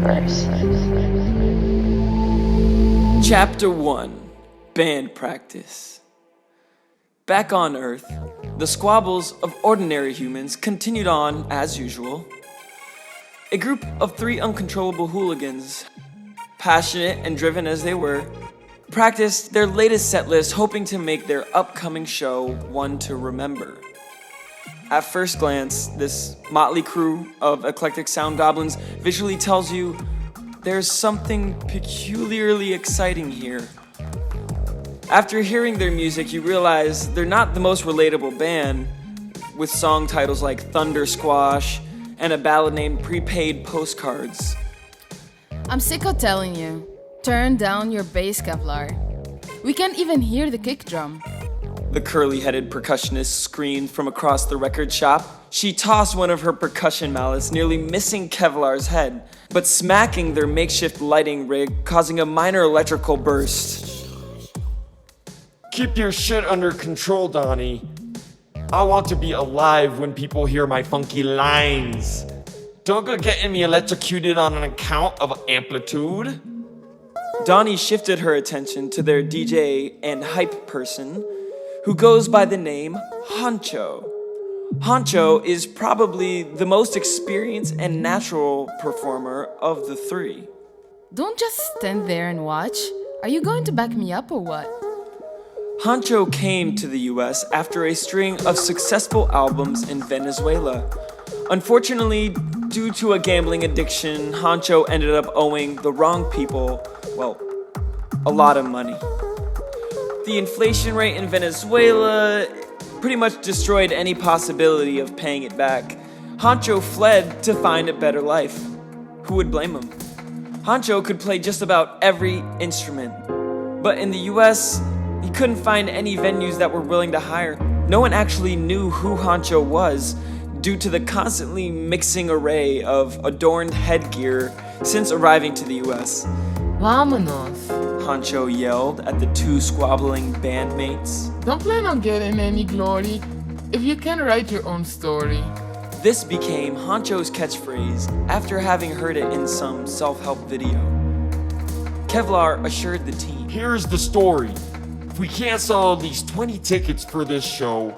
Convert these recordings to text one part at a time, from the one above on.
universe. Chapter 1. Band Practice. Back on Earth, the squabbles of ordinary humans continued on as usual. A group of 3 uncontrollable hooligans, passionate and driven as they were, practiced their latest set list, hoping to make their upcoming show one to remember. At first glance, this motley crew of eclectic sound goblins visually tells you there's something peculiarly exciting here. After hearing their music, you realize they're not the most relatable band, with song titles like Thunder Squash and a ballad named Prepaid Postcards. I'm sick of telling you. Turn down your bass, Kevlar. We can't even hear the kick drum. The curly-headed percussionist screamed from across the record shop. She tossed one of her percussion mallets, nearly missing Kevlar's head, but smacking their makeshift lighting rig, causing a minor electrical burst. Keep your shit under control, Donnie. I want to be alive when people hear my funky lines. Don't go getting me electrocuted on an account of amplitude. Donnie shifted her attention to their DJ and hype person, who goes by the name Honcho. Honcho is probably the most experienced and natural performer of the 3. Don't just stand there and watch. Are you going to back me up or what? Honcho came to the US after a string of successful albums in Venezuela. Unfortunately, due to a gambling addiction, Honcho ended up owing the wrong people, well, a lot of money. The inflation rate in Venezuela pretty much destroyed any possibility of paying it back. Honcho fled to find a better life. Who would blame him? Honcho could play just about every instrument, but in the US, he couldn't find any venues that were willing to hire. No one actually knew who Honcho was due to the constantly mixing array of adorned headgear since arriving to the US. Vámonos. Honcho yelled at the 2 squabbling bandmates. Don't plan on getting any glory if you can write your own story. This became Honcho's catchphrase after having heard it in some self-help video. Kevlar assured the team. Here's the story. If we can't sell at least 20 tickets for this show,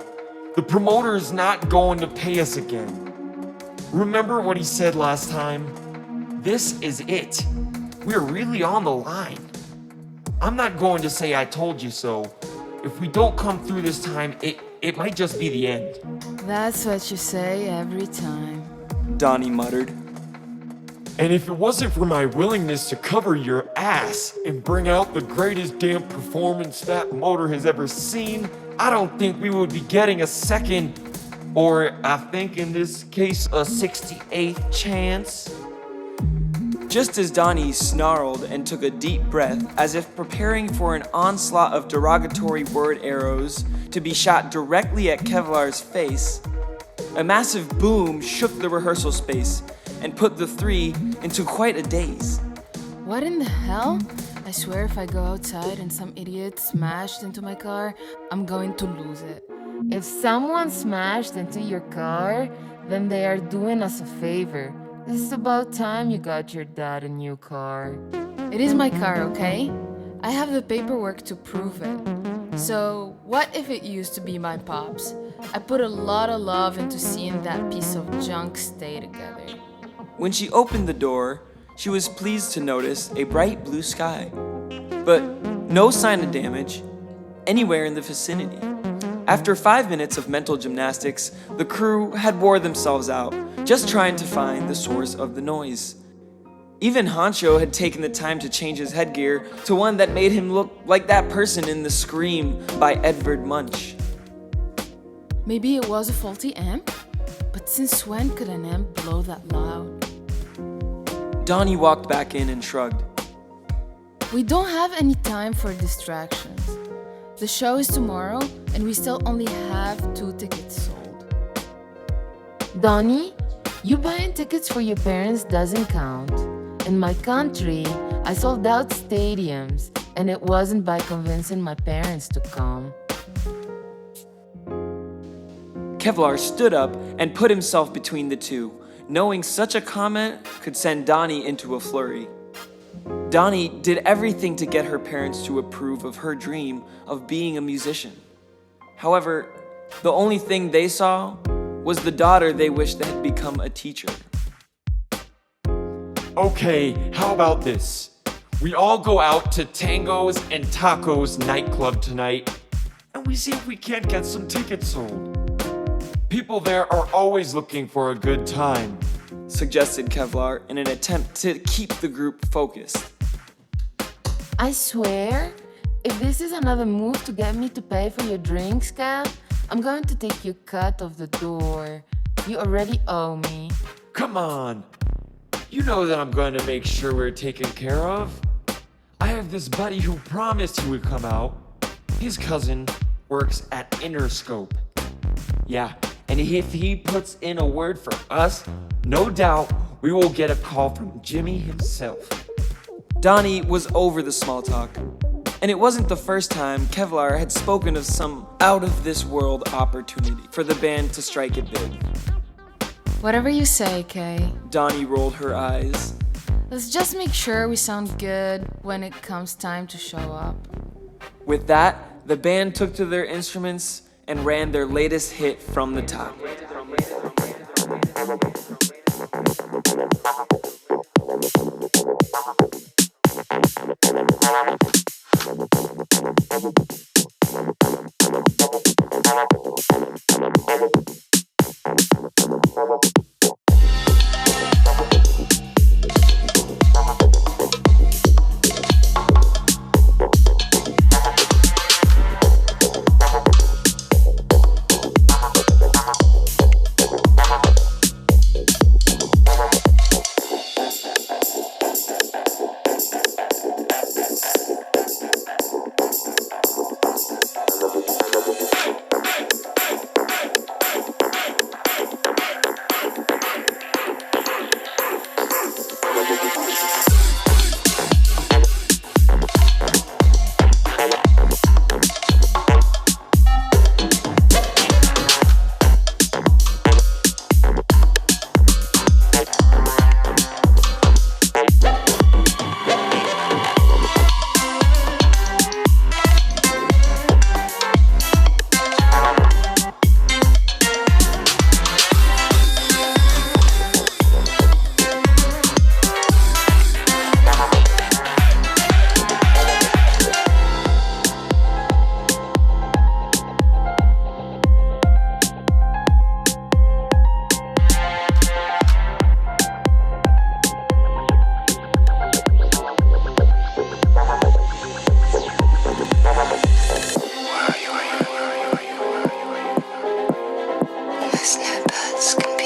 the promoter is not going to pay us again. Remember what he said last time? This is it. We're really on the line. I'm not going to say I told you so. If we don't come through this time, it might just be the end. That's what you say every time. Donnie muttered. And if it wasn't for my willingness to cover your ass and bring out the greatest damn performance that motor has ever seen, I don't think we would be getting a second, or I think in this case, a 68th chance. Just as Donnie snarled and took a deep breath, as if preparing for an onslaught of derogatory word arrows to be shot directly at Kevlar's face, a massive boom shook the rehearsal space and put the 3 into quite a daze. What in the hell? I swear if I go outside and some idiot smashed into my car, I'm going to lose it. If someone smashed into your car, then they are doing us a favor. It's about time you got your dad a new car. It is my car, okay? I have the paperwork to prove it. So, what if it used to be my pop's? I put a lot of love into seeing that piece of junk stay together. When she opened the door, she was pleased to notice a bright blue sky, but no sign of damage anywhere in the vicinity. After 5 minutes of mental gymnastics, the crew had wore themselves out, just trying to find the source of the noise. Even Honcho had taken the time to change his headgear to one that made him look like that person in The Scream by Edvard Munch. Maybe it was a faulty amp? But since when could an amp blow that loud? Donnie walked back in and shrugged. We don't have any time for distractions. The show is tomorrow, and we still only have 2 tickets sold. Donnie, you buying tickets for your parents doesn't count. In my country, I sold out stadiums, and it wasn't by convincing my parents to come. Kevlar stood up and put himself between the 2. knowing such a comment could send Donnie into a flurry. Donnie did everything to get her parents to approve of her dream of being a musician. However, the only thing they saw was the daughter they wished that had become a teacher. Okay, how about this? We all go out to Tango's and Tacos nightclub tonight, and we see if we can't get some tickets sold. People there are always looking for a good time, suggested Kevlar in an attempt to keep the group focused. I swear, if this is another move to get me to pay for your drinks, Kev, I'm going to take your cut off the door. You already owe me. Come on. You know that I'm going to make sure we're taken care of. I have this buddy who promised he would come out. His cousin works at Interscope. Yeah, and if he puts in a word for us, no doubt we will get a call from Jimmy himself. Donnie was over the small talk, and it wasn't the first time Kevlar had spoken of some out-of-this-world opportunity for the band to strike it big. Whatever you say, Kay. Donnie rolled her eyes. Let's just make sure we sound good when it comes time to show up. With that, the band took to their instruments and ran their latest hit from the top. Snowbirds can